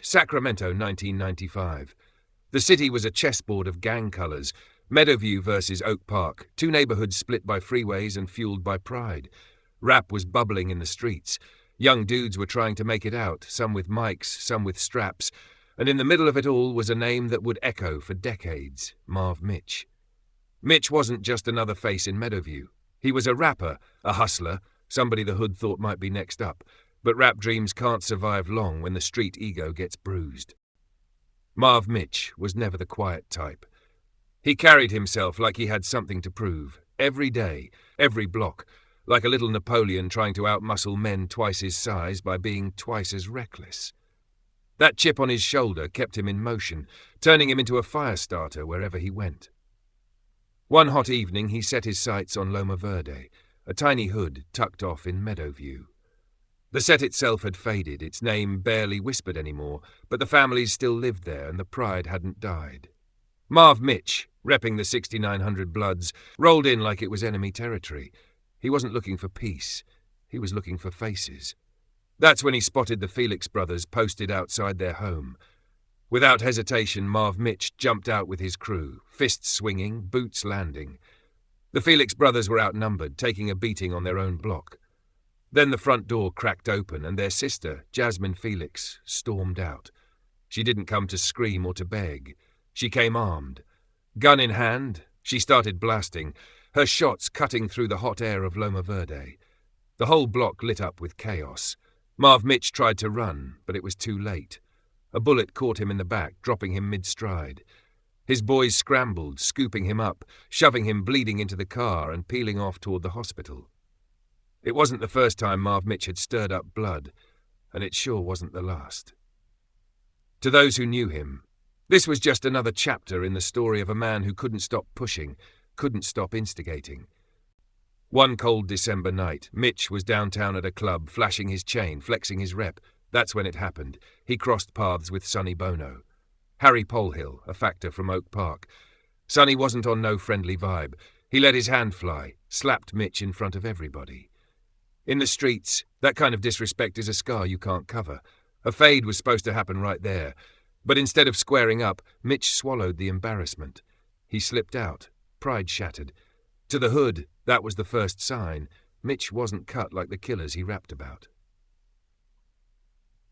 Sacramento, 1995. The city was a chessboard of gang colors. Meadowview versus Oak Park, two neighborhoods split by freeways and fueled by pride. Rap was bubbling in the streets. Young dudes were trying to make it out, some with mics, some with straps, and in the middle of it all was a name that would echo for decades: Marv Mitch. Mitch wasn't just another face in Meadowview. He was a rapper, a hustler, somebody the hood thought might be next up, but rap dreams can't survive long when the street ego gets bruised. Marv Mitch was never the quiet type. He carried himself like he had something to prove, every day, every block, like a little Napoleon trying to outmuscle men twice his size by being twice as reckless. That chip on his shoulder kept him in motion, turning him into a fire starter wherever he went. One hot evening he set his sights on Loma Verde, a tiny hood tucked off in Meadowview. The set itself had faded, its name barely whispered anymore, but the families still lived there and the pride hadn't died. Marv Mitch, repping the 6900 Bloods, rolled in like it was enemy territory. He wasn't looking for peace. He was looking for faces. That's when he spotted the Felix brothers posted outside their home. Without hesitation, Marv Mitch jumped out with his crew, fists swinging, boots landing. The Felix brothers were outnumbered, taking a beating on their own block. Then the front door cracked open and their sister, Jasmine Felix, stormed out. She didn't come to scream or to beg. She came armed. Gun in hand, she started blasting, her shots cutting through the hot air of Loma Verde. The whole block lit up with chaos. Marv Mitch tried to run, but it was too late. A bullet caught him in the back, dropping him mid-stride. His boys scrambled, scooping him up, shoving him bleeding into the car and peeling off toward the hospital. It wasn't the first time Marv Mitch had stirred up blood, and it sure wasn't the last. To those who knew him, this was just another chapter in the story of a man who couldn't stop pushing, couldn't stop instigating. One cold December night, Mitch was downtown at a club, flashing his chain, flexing his rep. That's when it happened. He crossed paths with Sonny Bono. Harry Polhill, a factor from Oak Park. Sonny wasn't on no friendly vibe. He let his hand fly, slapped Mitch in front of everybody. In the streets, that kind of disrespect is a scar you can't cover. A fade was supposed to happen right there. But instead of squaring up, Mitch swallowed the embarrassment. He slipped out, pride shattered. To the hood, that was the first sign. Mitch wasn't cut like the killers he rapped about.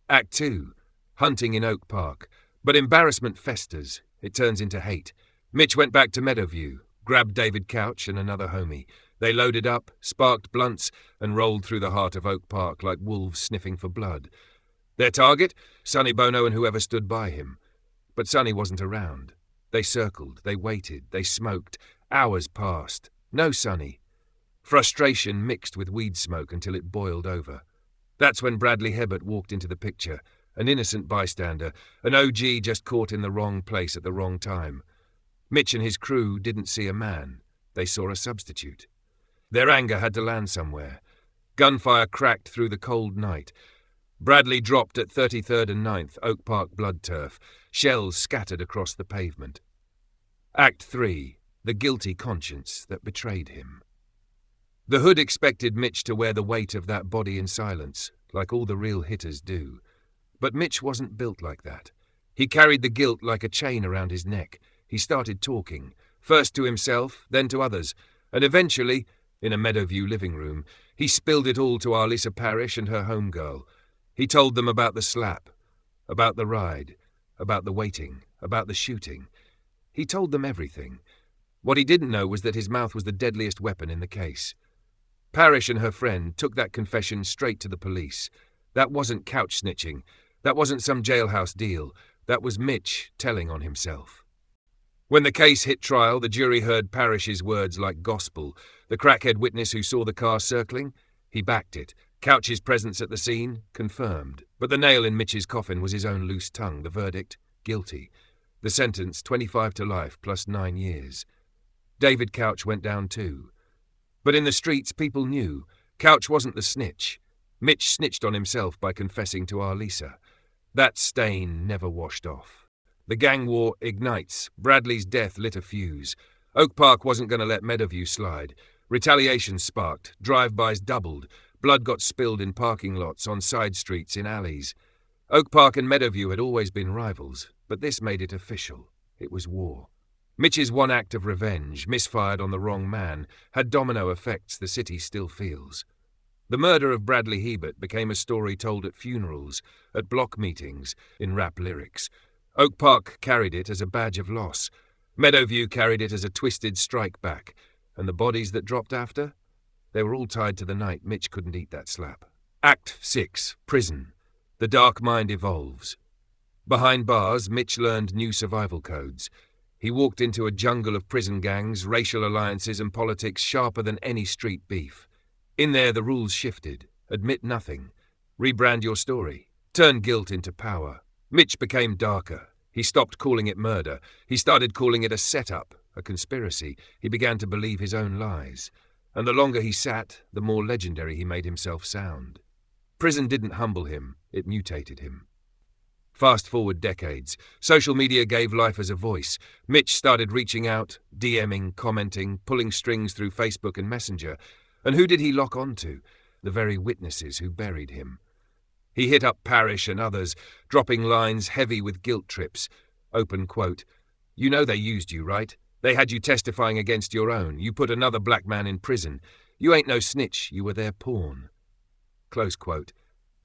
Act 2. Hunting in Oak Park. But embarrassment festers. It turns into hate. Mitch went back to Meadowview, grabbed David Couch and another homie. They loaded up, sparked blunts, and rolled through the heart of Oak Park like wolves sniffing for blood. Their target? Sonny Bono and whoever stood by him. But Sonny wasn't around. They circled, they waited, they smoked. Hours passed. No Sonny. Frustration mixed with weed smoke until it boiled over. That's when Bradley Hebert walked into the picture, an innocent bystander, an OG just caught in the wrong place at the wrong time. Mitch and his crew didn't see a man. They saw a substitute. Their anger had to land somewhere. Gunfire cracked through the cold night. Bradley dropped at 33rd and 9th, Oak Park blood turf. Shells scattered across the pavement. Act 3. The guilty conscience that betrayed him. The hood expected Mitch to wear the weight of that body in silence, like all the real hitters do. But Mitch wasn't built like that. He carried the guilt like a chain around his neck. He started talking, first to himself, then to others, and eventually, in a Meadowview living room, he spilled it all to Arlisa Parrish and her homegirl. He told them about the slap, about the ride, about the waiting, about the shooting. He told them everything. What he didn't know was that his mouth was the deadliest weapon in the case. Parrish and her friend took that confession straight to the police. That wasn't couch snitching. That wasn't some jailhouse deal. That was Mitch telling on himself. When the case hit trial, the jury heard Parrish's words like gospel. The crackhead witness who saw the car circling, he backed it. Couch's presence at the scene, confirmed. But the nail in Mitch's coffin was his own loose tongue. The verdict, guilty. The sentence, 25 to life plus 9 years. David Couch went down too. But in the streets, people knew. Couch wasn't the snitch. Mitch snitched on himself by confessing to Arlisa. That stain never washed off. The gang war ignites. Bradley's death lit a fuse. Oak Park wasn't going to let Meadowview slide. Retaliation sparked. Drive-bys doubled. Blood got spilled in parking lots, on side streets, in alleys. Oak Park and Meadowview had always been rivals, but this made it official. It was war. Mitch's one act of revenge, misfired on the wrong man, had domino effects the city still feels. The murder of Bradley Hebert became a story told at funerals, at block meetings, in rap lyrics. Oak Park carried it as a badge of loss. Meadowview carried it as a twisted strike back. And the bodies that dropped after? They were all tied to the night Mitch couldn't eat that slap. Act 6, Prison. The dark mind evolves. Behind bars, Mitch learned new survival codes. He walked into a jungle of prison gangs, racial alliances and politics sharper than any street beef. In there the rules shifted. Admit nothing. Rebrand your story. Turn guilt into power. Mitch became darker. He stopped calling it murder. He started calling it a setup, a conspiracy. He began to believe his own lies. And the longer he sat, the more legendary he made himself sound. Prison didn't humble him. It mutated him. Fast forward decades. Social media gave life as a voice. Mitch started reaching out, DMing, commenting, pulling strings through Facebook and Messenger. And who did he lock onto? The very witnesses who buried him. He hit up Parrish and others, dropping lines heavy with guilt trips. Open quote, "You know they used you, right? They had you testifying against your own. You put another black man in prison. You ain't no snitch, you were their pawn." Close quote.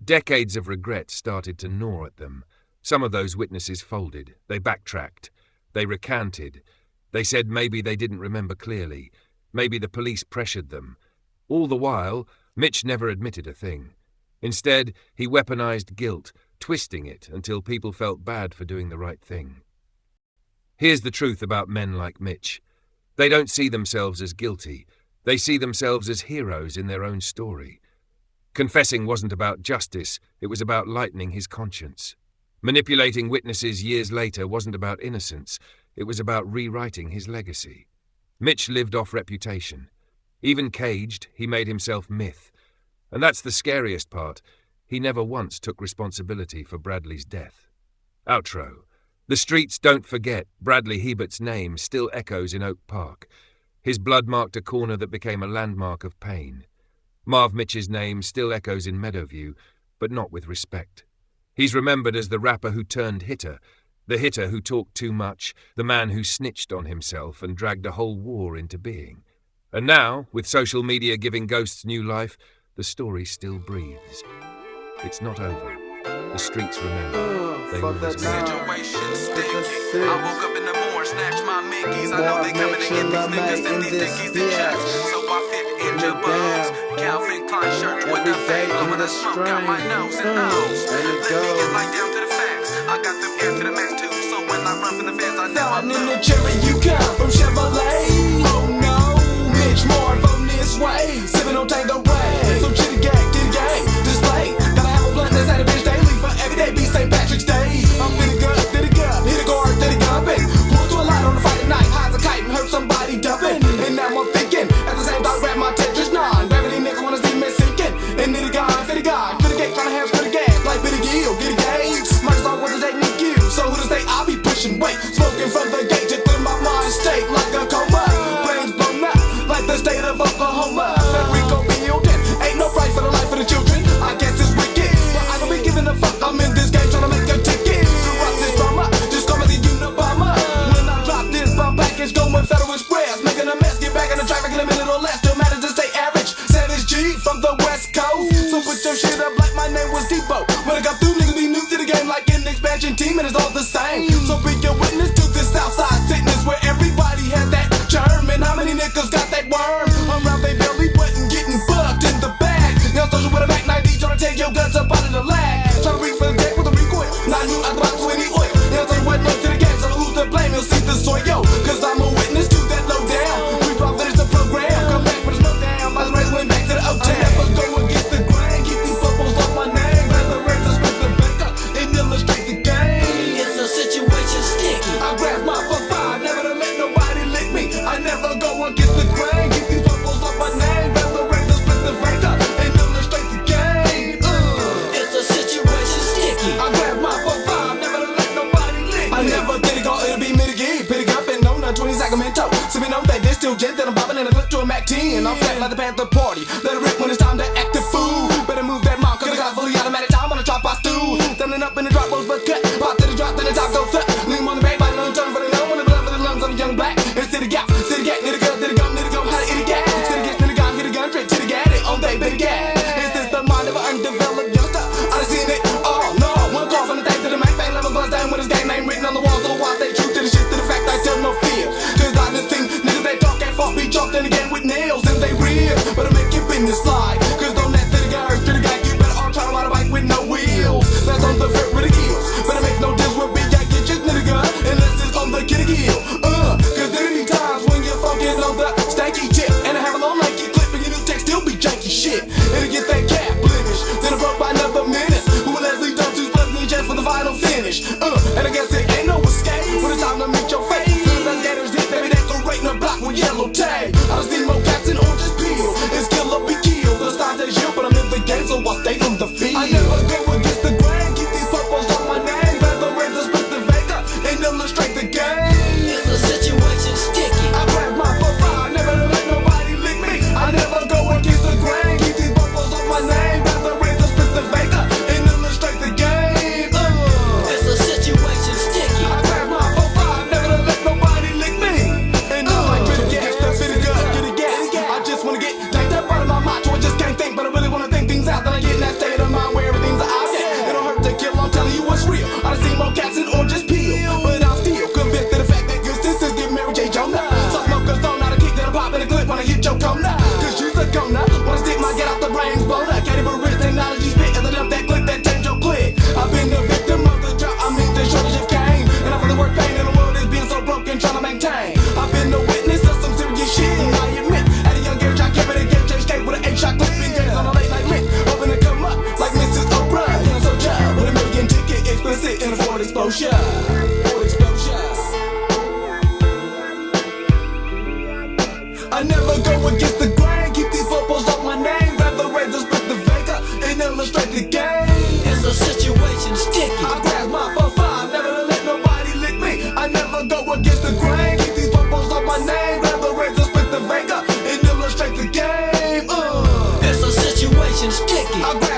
Decades of regret started to gnaw at them. Some of those witnesses folded. They backtracked. They recanted. They said maybe they didn't remember clearly. Maybe the police pressured them. All the while, Mitch never admitted a thing. Instead, he weaponized guilt, twisting it until people felt bad for doing the right thing. Here's the truth about men like Mitch. They don't see themselves as guilty. They see themselves as heroes in their own story. Confessing wasn't about justice, it was about lightening his conscience. Manipulating witnesses years later wasn't about innocence, it was about rewriting his legacy. Mitch lived off reputation. Even caged, he made himself myth. And that's the scariest part. He never once took responsibility for Bradley's death. Outro. The streets don't forget. Bradley Hebert's name still echoes in Oak Park. His blood marked a corner that became a landmark of pain. Marv Mitch's name still echoes in Meadowview, but not with respect. He's remembered as the rapper who turned hitter, the hitter who talked too much, the man who snitched on himself and dragged a whole war into being. And now, with social media giving ghosts new life, the story still breathes. It's not over. The streets remember. They always will. Situation sticky. I woke up in the morning, snatched my Mickeys. I know they coming to get these niggas and these dickies and checks. So I fit in your bones. Calvin Klein shirt with the fade, blowing the smoke out my nose and nose. Let me get like down to the facts. I got them air to the max too, so when I run from the fans, I know I'm in the cherry. You come from Chevrolet. Oh no, Mitch Moore from this way. Sipping on Tango Ray. So chitty gang, display. Gotta have a blunt that's had a bitch daily for everyday be St. Patrick's Day. I'm finna go, did it go, hit a guard, did it gumping. Pull to a light on the Friday night, hides a kite and hurt somebody dumping. And now I'm thinking, at the same time, grab my Tetris 9. Gravity nigga wanna see me sinking. And nitty guy, fitty guy, fit a gate, tryna have spit a gas. Like Bitty Gill, get a gauge. Microsoft with the technique you. So who to say I'll be pushing weight. Smoking from the gate, just through my mind state like a coma. Brains blown up, like the state of Oklahoma. Federico building, ain't no price for the life of the children. I guess it's wicked, but I don't be giving a fuck. I'm in this game tryna make a ticket. To rock this drama, just call me the Unabomber. When I drop this bomb package, going Federal Express. Making a mess, get back in the traffic in a minute or less. Still matter to stay average. Savage G from the West Coast. So put your shit up like my name was Depot. When I got through, niggas be new to the game like an expansion team, and it's all the same. So bring your witness to this Southside sickness where everybody had that germ. And how many niggas got that worm? Around they belly button getting fucked in the bag. Now social with a Mac 90 trying to take your guts up out of the lag. Trying to reach for the deck with a recoil. Not new out the box with any oil. Now tell you what, look to the game. So who's to blame? You'll see the soil, yo. Cause I'm a witness to that low down. We brought finish the program. Come back for the smoke down. By the race went back to the Oak Town. I never go against the grain. Keep these footballs off my name. Let the razor split the back up and illustrate the game. It's a situation sticky. I grab my 4-5, never to let nobody lick me. I never go against the grain. Keep these footballs off my name. Let the razor split the back up and illustrate the game. It's a situation sticky. I grab my 4-5, never to let nobody lick me. I never did it go, it'll be mitigate. Pity gumping on the 20 Sacramento. Sipping on that distill gin, then I'm bobbing and I flip to a Mac 10. I'm flat like the Panther Party. Let it rip when it's time to act the fool. Better move that mouth, cause I got fully automatic time on the chop I stew. Then Pulling up in the drop, rose but cut. Pop to the drop, then the top goes up. Lean on the back, body lungs, turn for the numb. On the blood for the lungs of a young black. And city gap, nigga go, nigga go, how to hit a gas. Nigga got, hit a gun, straight to the gas. It on day, baby gas. It's just the mind of an undeveloped youngster. I done seen it all, no. One call from the thing to the max, bang, level buzz down with his gang name written on the wall. So why stay true to the shit, to the fact I tell no fear. Cause I done seen niggas they talk and fuck be chalked in again with nails and they real. But I make your business slide. Cause don't let the guy hurt to the guy. You better all try to ride a bike with no wheels. That's on the foot with the heels. Better make no deals with big guy, get your nigga unless it's on the kitty heel. Cause there be times when you're fucking on the stanky tip. And I have a long Nike clip and your new text still be janky shit. It'll get that cap blemish. Then I broke by another minute. Who will Leslie done to split me just for the final finish? And I guess it ain't no escape when it's time to meet your fate. Cause as gators hit, baby, decorating a block with yellow tape. I done seen more cats and oranges peel. It's kill or be killed. The style is you, but I'm in the game, so I stay on the field. I never go against the grain. Keep these purples on my name. Rather raise the split the Vega and illustrate the game. It's a situation sticky. I grab my 4-5, never let nobody lick me. I never go against the grain. Keep these purples on my name. Rather raise the split the Vega and illustrate the game. It's a situation sticky. I grab my 4-5, never let nobody lick me. And like pretty gas, that's pretty good, get a gas. I just wanna get tanked up out of my mind, so I just can't think, but I really wanna think things out. Then I get in that state of mind where everything's an object. It don't hurt to kill, I'm telling you what's real. I done seen more cats and oranges peel, but I'm still convicted of the fact that good sisters get married, J. Jonah. So smokers don't know how to kick, then I pop in a clip when I hit your corner. Cause you's a goner, when I stick my get out the brains blown up. Can't even read technology spit, and I dump that clip that change your click. I've been the victim of the drop, I mean the shortage of cane. And I feel the work pain in the world is being so broken, trying to maintain. I've been the witness of some serious shit, and I admit, at a young age I kept it against JK with an 8-shot clip in games on a late night lit. Hoping to come up like Mrs. O'Brien. And so job with a million ticket explicit and afford exposure. I never go against the grain. Keep these footballs off my name. Rather raise the split the Vega and illustrate the game. It's a situation sticky. I grab my 4-5, never let nobody lick me. I never go against the grain. Keep these footballs off my name. Rather raise the split the Vega and illustrate the game. It's a situation sticky. I grab